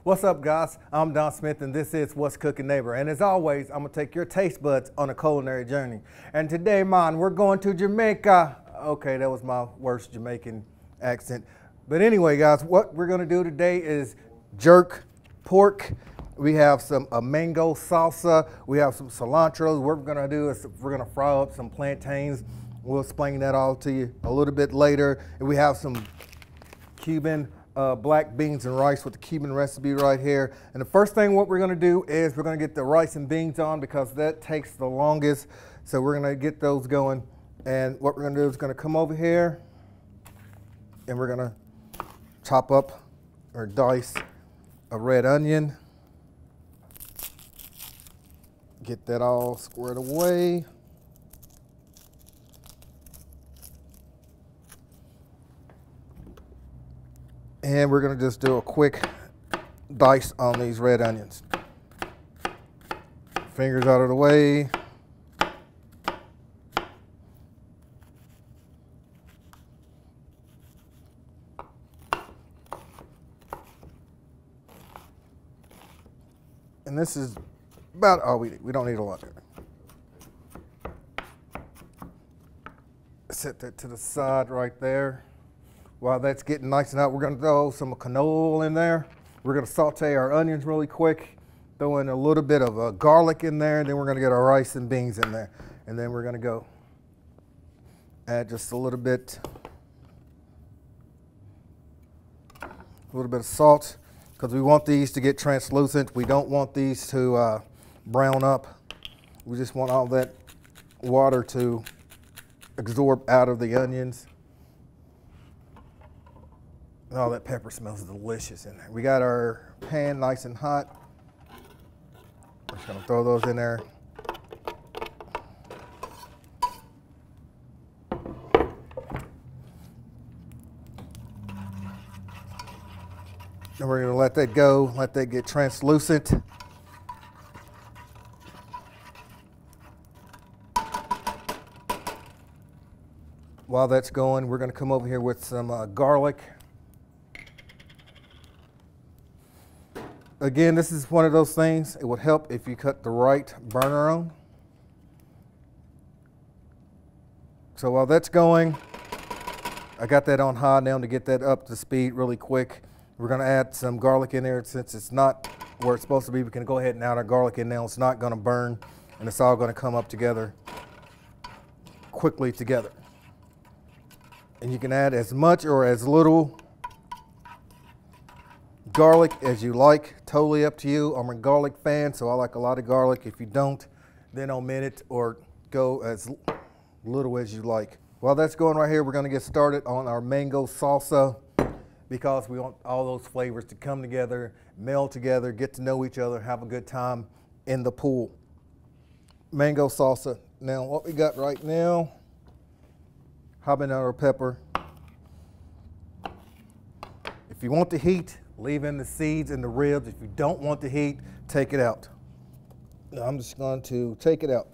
What's up, guys? I'm Don Smith, and this is What's Cooking Neighbor. And as always, I'm gonna take your taste buds on a culinary journey. And today, man, we're going to Jamaica. Okay, that was my worst Jamaican accent. But anyway, guys, what we're gonna do today is jerk pork. We have some mango salsa. We have some cilantro. What we're gonna do is we're gonna fry up some plantains. We'll explain that all to you a little bit later. And we have some Cuban black beans and rice with the Cuban recipe right here. And the first thing what we're gonna do is we're gonna get the rice and beans on because that takes the longest. So we're gonna get those going. And what we're gonna do is gonna come over here and we're gonna chop up or dice a red onion. Get that all squared away. And we're gonna just do a quick dice on these red onions. Fingers out of the way. And this is about all we need. We don't need a lot there. Set that to the side right there. While that's getting nice and hot, we're gonna throw some canola in there. We're gonna saute our onions really quick, throw in a little bit of garlic in there, and then we're gonna get our rice and beans in there. And then we're gonna go add just a little bit of salt, because we want these to get translucent. We don't want these to brown up. We just want all that water to absorb out of the onions. Oh, that pepper smells delicious in there. We got our pan nice and hot. We're just gonna throw those in there. And we're gonna let that go, let that get translucent. While that's going, we're gonna come over here with some garlic. Again, this is one of those things, it would help if you cut the right burner on. So while that's going, I got that on high now to get that up to speed really quick. We're gonna add some garlic in there. Since it's not where it's supposed to be, we can go ahead and add our garlic in now. It's not gonna burn, and it's all gonna come up together, quickly together. And you can add as much or as little garlic as you like, totally up to you. I'm a garlic fan, so I like a lot of garlic. If you don't, then omit it or go as little as you like. While that's going right here, we're gonna get started on our mango salsa because we want all those flavors to come together, meld together, get to know each other, have a good time in the pool. Mango salsa. Now, what we got right now, habanero pepper. If you want the heat, leave in the seeds and the ribs. If you don't want the heat, take it out. Now I'm just going to take it out.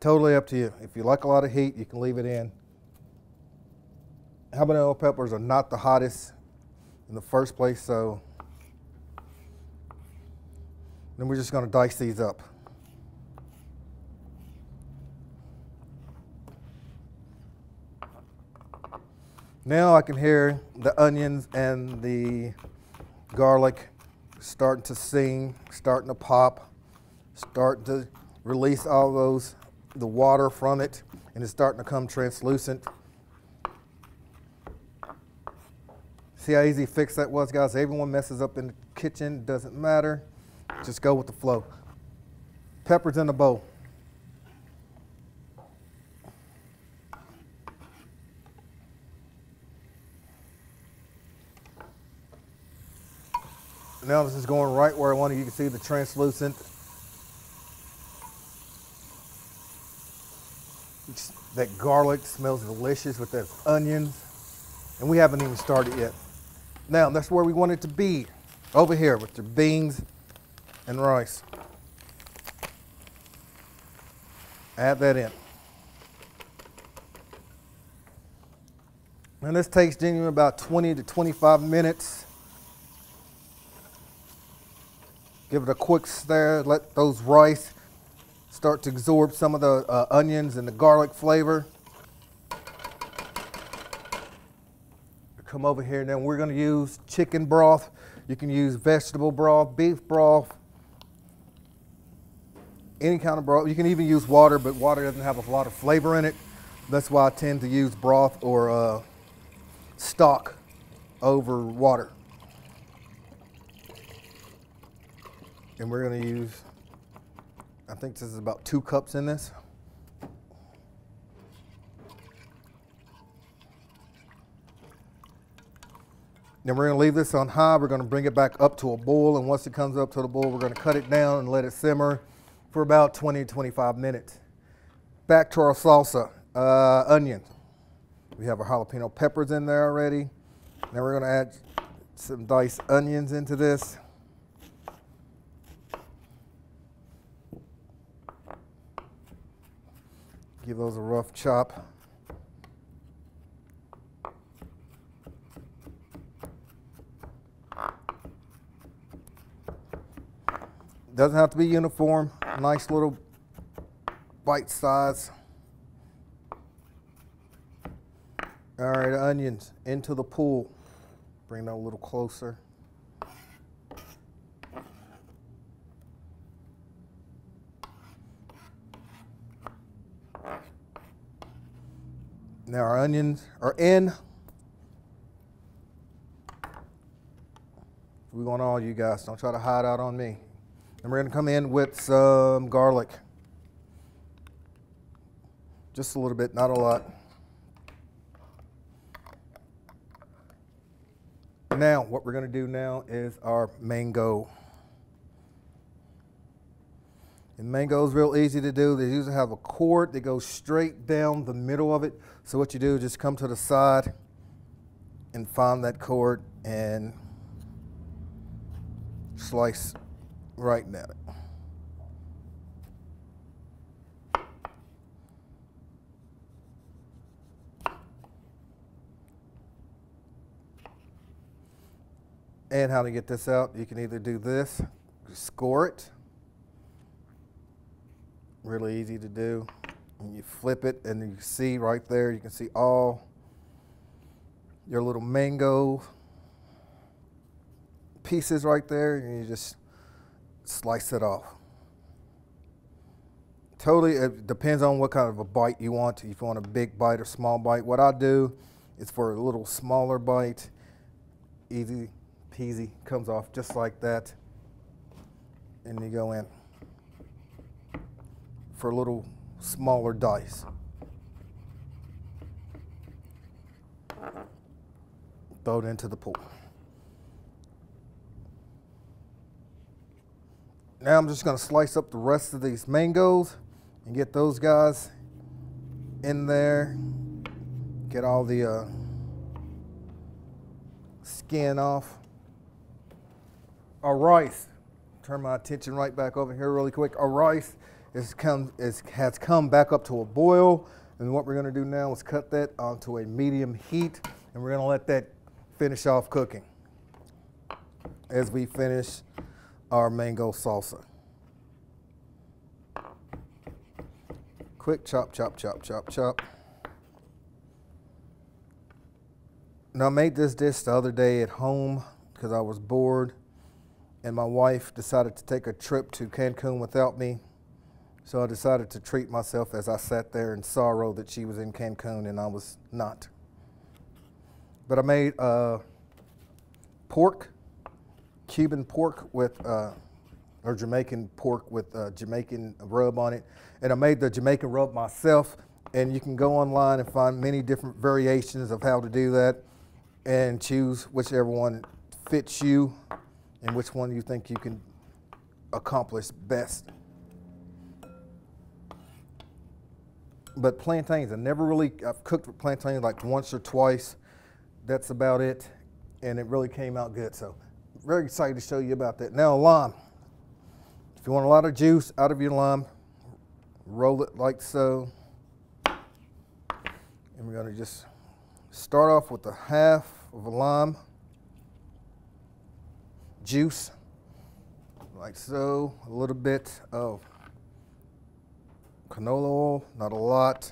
Totally up to you. If you like a lot of heat, you can leave it in. Habanero peppers are not the hottest in the first place, so then we're just going to dice these up. Now I can hear the onions and the garlic starting to sing, starting to pop, starting to release all the water from it, and it's starting to come translucent. See how easy fix that was, guys? Everyone messes up in the kitchen, doesn't matter. Just go with the flow. Peppers in the bowl. Now this is going right where I want it. You can see the translucent. That garlic smells delicious with those onions. And we haven't even started yet. Now that's where we want it to be. Over here with the beans and rice. Add that in. And this takes genuinely about 20 to 25 minutes. Give it a quick stir, let those rice start to absorb some of the onions and the garlic flavor. Come over here, and then we're gonna use chicken broth. You can use vegetable broth, beef broth, any kind of broth. You can even use water, but water doesn't have a lot of flavor in it. That's why I tend to use broth or stock over water. And we're gonna use, I think this is about 2 cups in this. Then we're gonna leave this on high. We're gonna bring it back up to a boil, and once it comes up to the boil, we're gonna cut it down and let it simmer for about 20 to 25 minutes. Back to our salsa. Onion. We have our jalapeno peppers in there already. Now we're gonna add some diced onions into this. Give those a rough chop. Doesn't have to be uniform. Nice little bite size. All right, onions into the pool. Bring that a little closer. Now our onions are in. We want all you guys. Don't try to hide out on me. And we're gonna come in with some garlic. Just a little bit, not a lot. Now, what we're gonna do now is our mango. And mango is real easy to do. They usually have a cord that goes straight down the middle of it. So what you do is just come to the side and find that cord and slice right at it. And how to get this out, you can either do this, score it. Really easy to do. And you flip it and you see right there, you can see all your little mango pieces right there, and you just slice it off. Totally, it depends on what kind of a bite you want. If you want a big bite or small bite. What I do is for a little smaller bite, easy peasy, comes off just like that. And you go in for a little smaller dice. Throw it into the pool. Now I'm just gonna slice up the rest of these mangoes and get those guys in there. Get all the skin off. Our rice, turn my attention right back over here really quick. Our rice has come back up to a boil, and what we're gonna do now is cut that onto a medium heat, and we're gonna let that finish off cooking as we finish our mango salsa. Quick chop, chop, chop, chop, chop. Now I made this dish the other day at home because I was bored, and my wife decided to take a trip to Cancun without me. So I decided to treat myself as I sat there in sorrow that she was in Cancun and I was not. But I made pork, Cuban pork with, or Jamaican pork with Jamaican rub on it. And I made the Jamaican rub myself, and you can go online and find many different variations of how to do that and choose whichever one fits you and which one you think you can accomplish best. But plantains, I've cooked with plantains like once or twice. That's about it. And it really came out good. So very excited to show you about that. Now lime. If you want a lot of juice out of your lime, roll it like so. And we're gonna just start off with a half of a lime juice. like so. A little bit of canola oil, not a lot.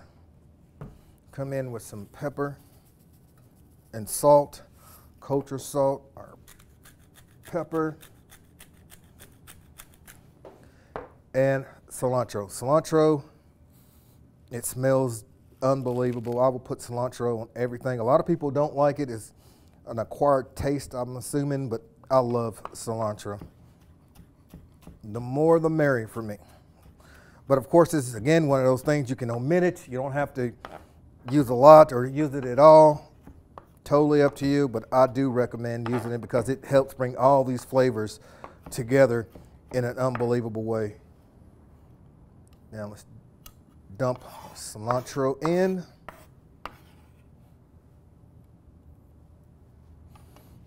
Come in with some pepper and salt, kosher salt, or pepper, and cilantro. Cilantro, it smells unbelievable. I will put cilantro on everything. A lot of people don't like it. It's an acquired taste, I'm assuming, but I love cilantro. The more the merrier for me. But of course, this is again one of those things you can omit it. You don't have to use a lot or use it at all. Totally up to you, but I do recommend using it because it helps bring all these flavors together in an unbelievable way. Now let's dump cilantro in.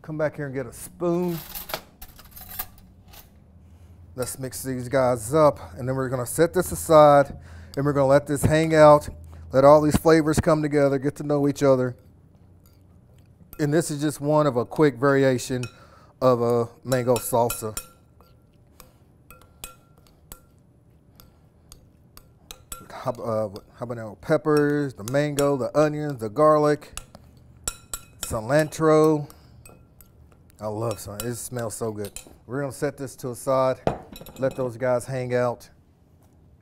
Come back here and get a spoon. Let's mix these guys up, and then we're gonna set this aside, and we're gonna let this hang out. Let all these flavors come together, get to know each other. And this is just one of a quick variation of a mango salsa. Habanero peppers, the mango, the onions, the garlic, cilantro. I love cilantro. It smells so good. We're gonna set this to the side, let those guys hang out,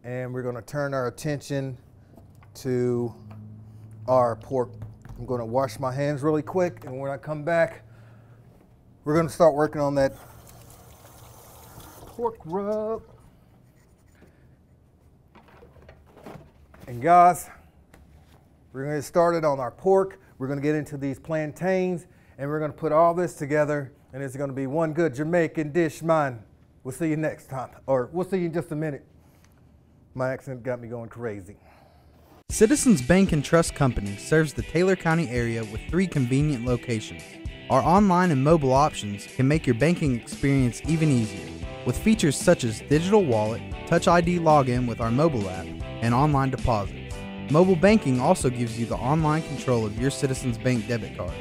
and we're gonna turn our attention to our pork. I'm gonna wash my hands really quick, and when I come back, we're gonna start working on that pork rub. And guys, we're gonna get started on our pork. We're gonna get into these plantains, and we're gonna put all this together, and it's gonna be one good Jamaican dish, man. We'll see you next time, or we'll see you in just a minute. My accent got me going crazy. Citizens Bank and Trust Company serves the Taylor County area with 3 convenient locations. Our online and mobile options can make your banking experience even easier, with features such as digital wallet, Touch ID login with our mobile app, and online deposits. Mobile banking also gives you the online control of your Citizens Bank debit card.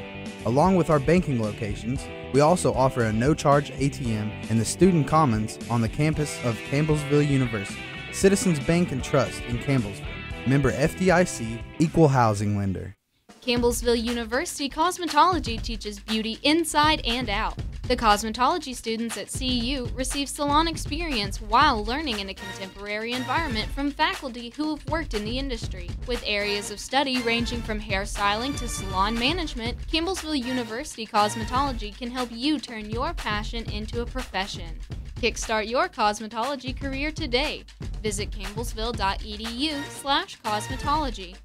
Along with our banking locations, we also offer a no-charge ATM in the Student Commons on the campus of Campbellsville University. Citizens Bank and Trust in Campbellsville. Member FDIC, Equal Housing Lender. Campbellsville University Cosmetology teaches beauty inside and out. The cosmetology students at CU receive salon experience while learning in a contemporary environment from faculty who have worked in the industry. With areas of study ranging from hairstyling to salon management, Campbellsville University Cosmetology can help you turn your passion into a profession. Kickstart your cosmetology career today. Visit campbellsville.edu/cosmetology.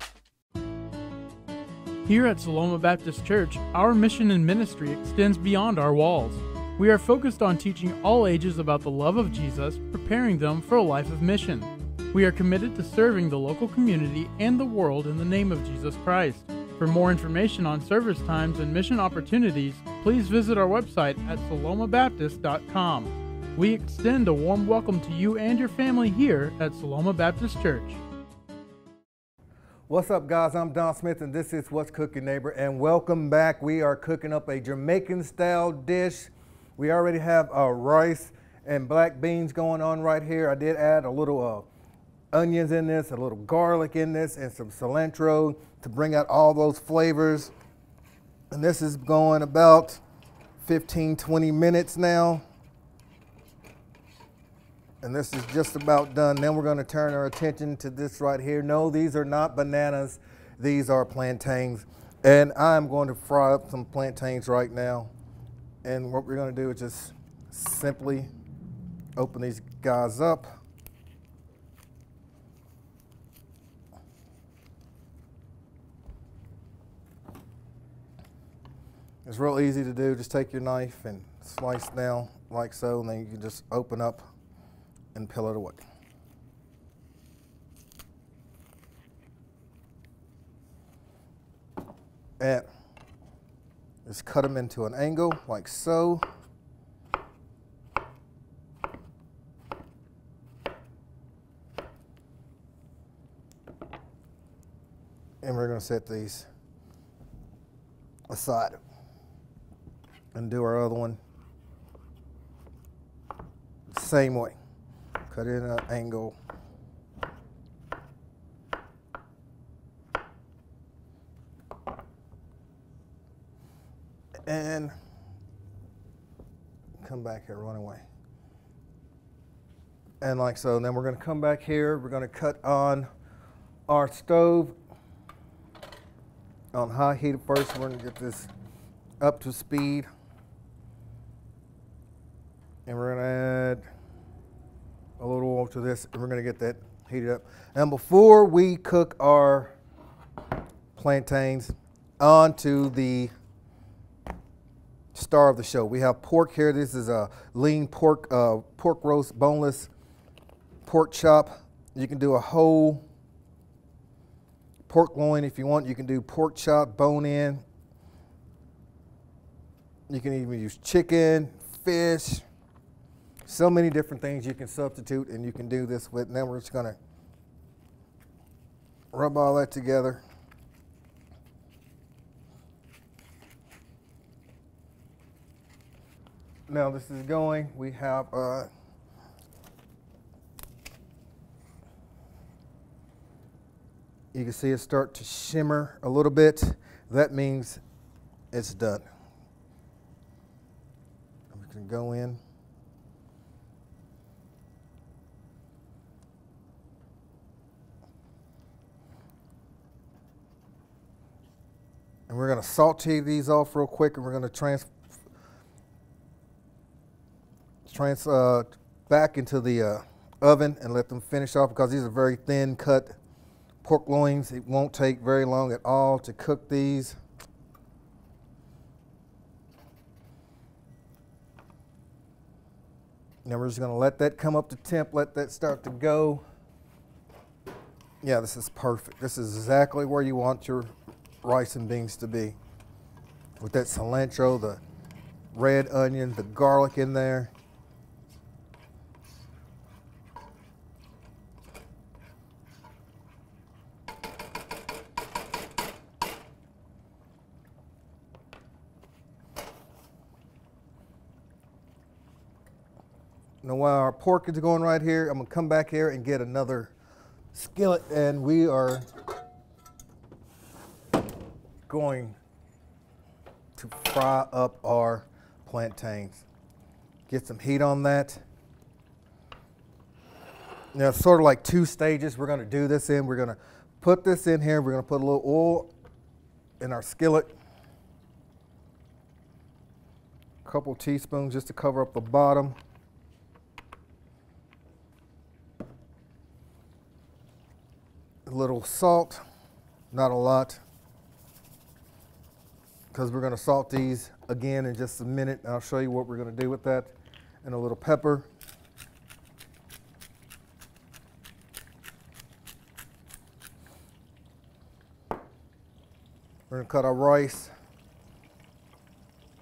Here at Saloma Baptist Church, our mission and ministry extends beyond our walls. We are focused on teaching all ages about the love of Jesus, preparing them for a life of mission. We are committed to serving the local community and the world in the name of Jesus Christ. For more information on service times and mission opportunities, please visit our website at salomabaptist.com. We extend a warm welcome to you and your family here at Saloma Baptist Church. What's up, guys? I'm Don Smith, and this is What's Cooking, Neighbor, and welcome back. We are cooking up a Jamaican-style dish. We already have rice and black beans going on right here. I did add a little onions in this, a little garlic in this, and some cilantro to bring out all those flavors. And this is going about 15-20 minutes now. And this is just about done. Then we're going to turn our attention to this right here. No, these are not bananas. These are plantains. And I'm going to fry up some plantains right now. And what we're going to do is just simply open these guys up. It's real easy to do. Just take your knife and slice down like so, and then you can just open up and peel it away. And just cut them into an angle like so. And we're going to set these aside and do our other one. same way. Cut it in an angle. And come back here, run away. And like so, and then we're going to come back here. We're going to cut on our stove on high heat first. We're going to get this up to speed. And we're going to add a little oil to this, and we're going to get that heated up. And before we cook our plantains onto the star of the show, we have pork here. This is a lean pork, pork roast, boneless pork chop. You can do a whole pork loin if you want. You can do pork chop, bone in. You can even use chicken, fish. So many different things you can substitute, and you can do this with. And then we're just going to rub all that together. Now this is going. We have you can see it start to shimmer a little bit. That means it's done. We can go in. And we're going to saute these off real quick, and we're going to back into the oven and let them finish off, because these are very thin cut pork loins. It won't take very long at all to cook these. Now we're just going to let that come up to temp, let that start to go. Yeah, this is perfect. This is exactly where you want your rice and beans to be, with that cilantro, the red onion, the garlic in there. Now while our pork is going right here, I'm going to come back here and get another skillet, and we are going to fry up our plantains. Get some heat on that. Now it's sort of like two stages we're going to do this in. We're going to put this in here. We're going to put a little oil in our skillet. A couple teaspoons just to cover up the bottom. A little salt, not a lot, because we're going to salt these again in just a minute. I'll show you what we're going to do with that. And a little pepper. We're going to cut our rice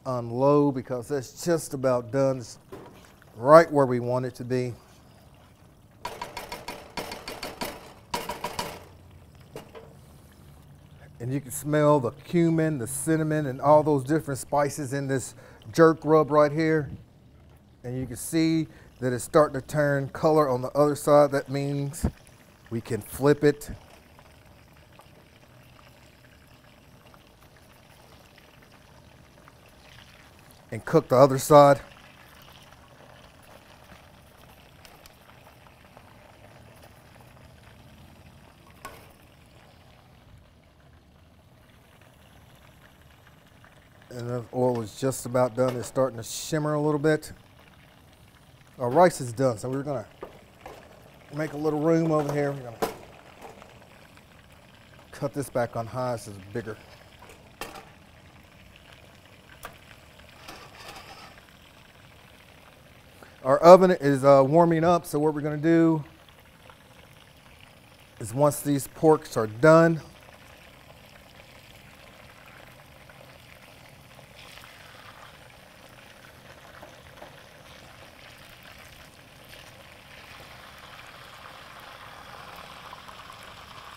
on low, because that's just about done. It's right where we want it to be. And you can smell the cumin, the cinnamon, and all those different spices in this jerk rub right here. And you can see that it's starting to turn color on the other side. That means we can flip it. And cook the other side. And the oil is just about done. It's starting to shimmer a little bit. Our rice is done, so we're going to make a little room over here. We're going to cut this back on high so it's bigger. Our oven is warming up, so what we're going to do is, once these porks are done,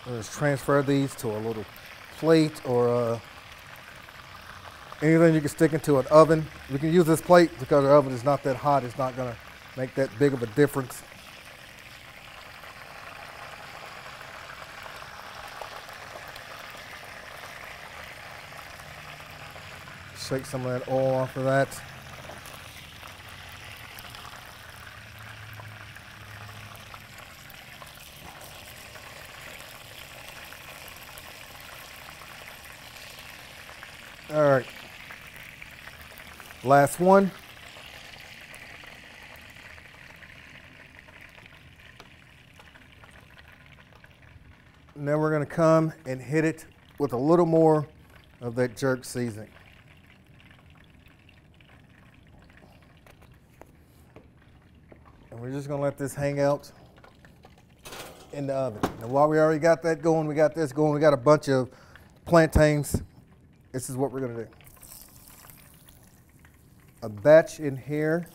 we'll just transfer these to a little plate or anything you can stick into an oven. We can use this plate because our oven is not that hot. It's not going to make that big of a difference. Shake some of that oil off of that. All right, last one. And then we're going to come and hit it with a little more of that jerk seasoning. And we're just going to let this hang out in the oven. Now, while we already got that going, we got this going, we got a bunch of plantains. This is what we're going to do. A batch in here.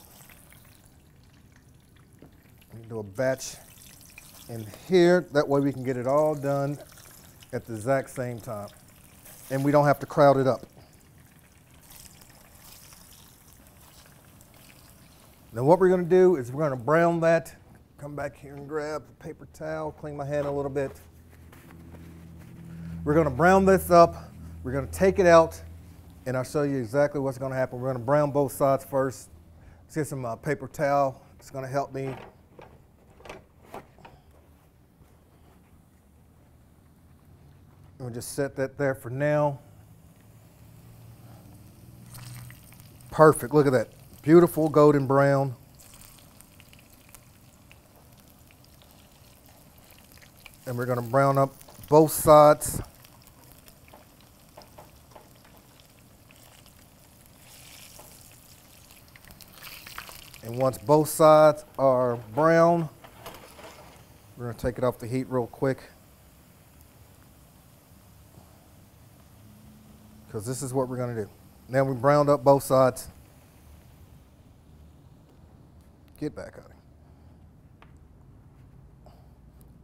Do a batch in here. That way we can get it all done at the exact same time. And we don't have to crowd it up. Now what we're going to do is we're going to brown that. Come back here and grab a paper towel, clean my hand a little bit. We're going to brown this up. We're going to take it out, and I'll show you exactly what's going to happen. We're going to brown both sides first. Let's get some paper towel. It's going to help me. We'll just set that there for now. Perfect. Look at that. Beautiful golden brown. And we're going to brown up both sides. And once both sides are brown, we're going to take it off the heat real quick. Because this is what we're going to do. Now we browned up both sides. Get back on it.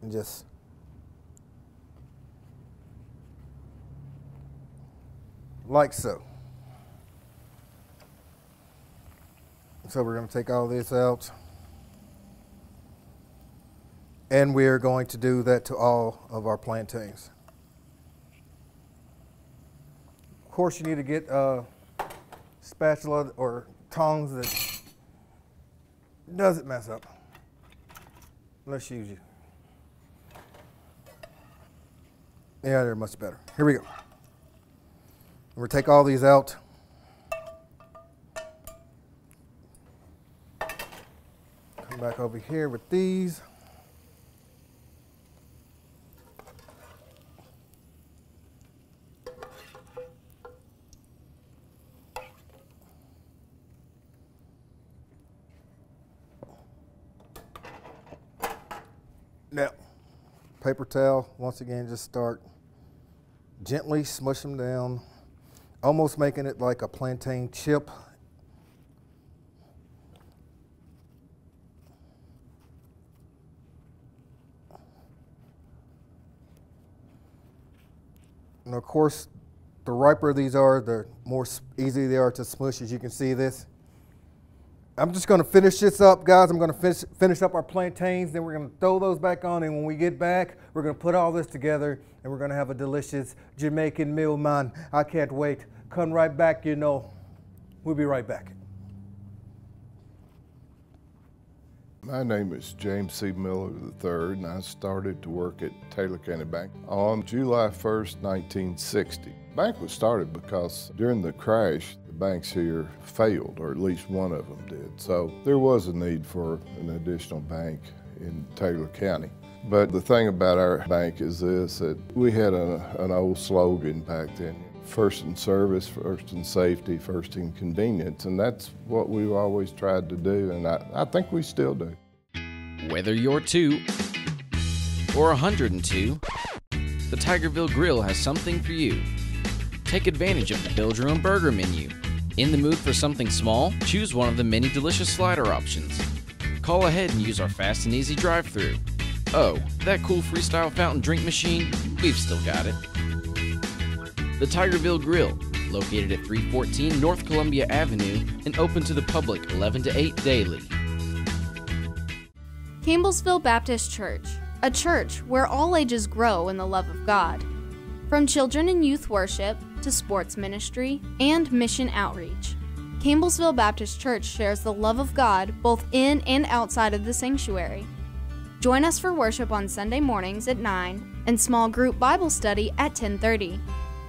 And just like so. So we're going to take all this out. And we're going to do that to all of our plantains. Of course, you need to get a spatula or tongs that doesn't mess up. Let's use you. Yeah, they're much better. Here we go. We're going to take all these out. Come back over here with these. Now, paper towel, once again, just start gently smush them down, almost making it like a plantain chip. And of course, the riper these are, the more easy they are to smush, as you can see this. I'm just going to finish this up, guys. I'm going to finish up our plantains, then we're going to throw those back on, and when we get back, we're going to put all this together, and we're going to have a delicious Jamaican meal, man. I can't wait. Come right back, you know. We'll be right back. My name is James C. Miller III, and I started to work at Taylor County Bank on July 1st, 1960. The bank was started because during the crash, the banks here failed, or at least one of them did. So there was a need for an additional bank in Taylor County. But the thing about our bank is this, that we had an old slogan back then. First in service, first in safety, first in convenience, and that's what we've always tried to do, and I think we still do. Whether you're 2 or 102, the Tigerville Grill has something for you. Take advantage of the Build Your Own Burger menu. In the mood for something small? Choose one of the many delicious slider options. Call ahead and use our fast and easy drive-thru. Oh, that cool freestyle fountain drink machine? We've still got it. The Tigerville Grill, located at 314 North Columbia Avenue and open to the public 11 to 8 daily. Campbellsville Baptist Church, a church where all ages grow in the love of God. From children and youth worship to sports ministry and mission outreach, Campbellsville Baptist Church shares the love of God both in and outside of the sanctuary. Join us for worship on Sunday mornings at 9 and small group Bible study at 10:30.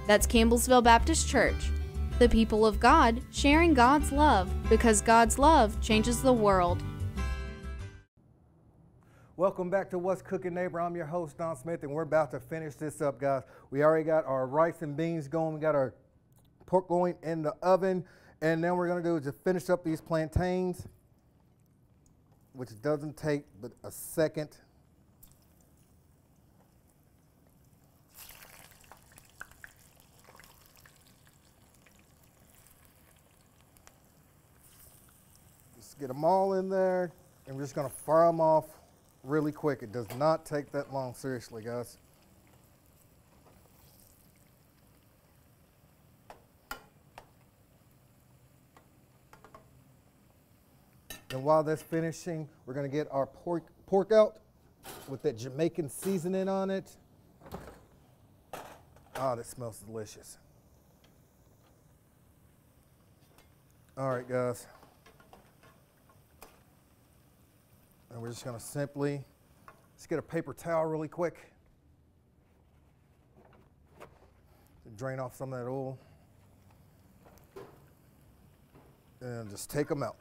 That's Campbellsville Baptist Church, the people of God sharing God's love because God's love changes the world. Welcome back to What's Cooking Neighbor. I'm your host, Don Smith, and we're about to finish this up, guys. We already got our rice and beans going. We got our pork going in the oven, and then we're going to do is just finish up these plantains, which doesn't take but a second. Just get them all in there, and we're just going to fire them off really quick. It does not take that long, seriously, guys. And while that's finishing, we're going to get our pork out with that Jamaican seasoning on it. Oh, that smells delicious. All right, guys. And we're just going to simply just get a paper towel really quick to drain off some of that oil. And just take them out.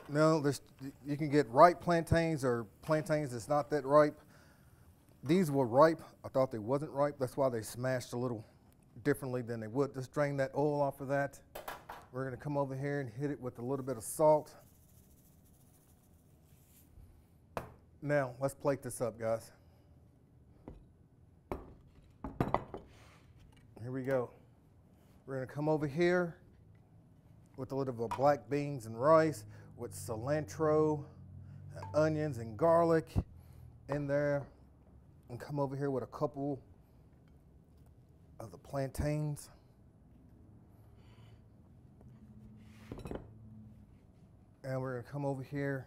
Now, you can get ripe plantains or plantains that's not that ripe. These were ripe. I thought they wasn't ripe. That's why they smashed a little differently than they would. Just drain that oil off of that. We're going to come over here and hit it with a little bit of salt. Now, let's plate this up, guys. Here we go. We're going to come over here with a little bit of black beans and rice with cilantro, and onions and garlic in there. And come over here with a couple of the plantains. And we're going to come over here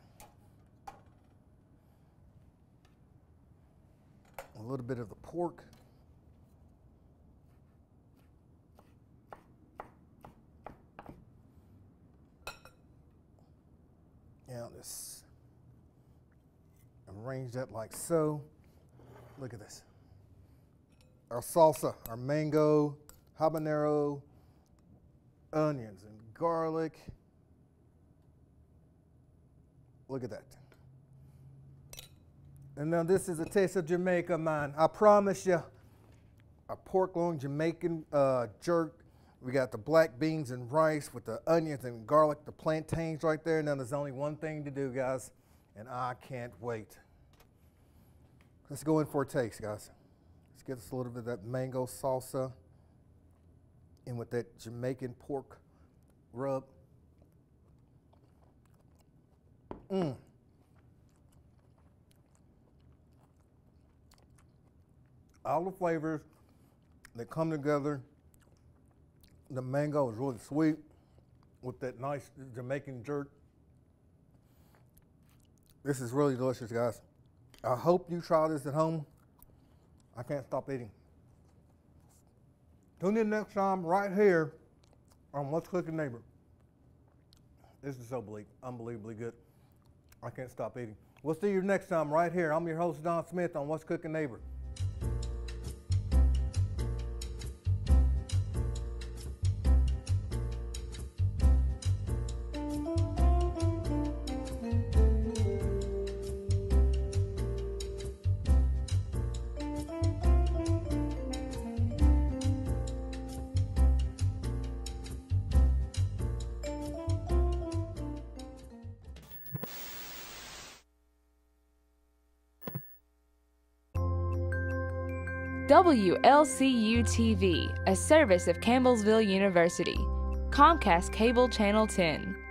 a little bit of the pork. Now just arrange that like so. Look at this. Our salsa, our mango, habanero, onions and garlic. Look at that. And now this is a taste of Jamaica, man. I promise you, a pork loin Jamaican jerk. We got the black beans and rice with the onions and garlic, the plantains right there. Now there's only one thing to do, guys, and I can't wait. Let's go in for a taste, guys. Let's get us a little bit of that mango salsa in with that Jamaican pork rub. All the flavors that come together. The mango is really sweet with that nice Jamaican jerk. This is really delicious, guys. I hope you try this at home. I can't stop eating. Tune in next time right here on What's Cooking Neighbor. This is so unbelievably good. I can't stop eating. We'll see you next time right here. I'm your host, Don Smith, on What's Cooking Neighbor. WLCU-TV, a service of Campbellsville University. Comcast Cable Channel 10.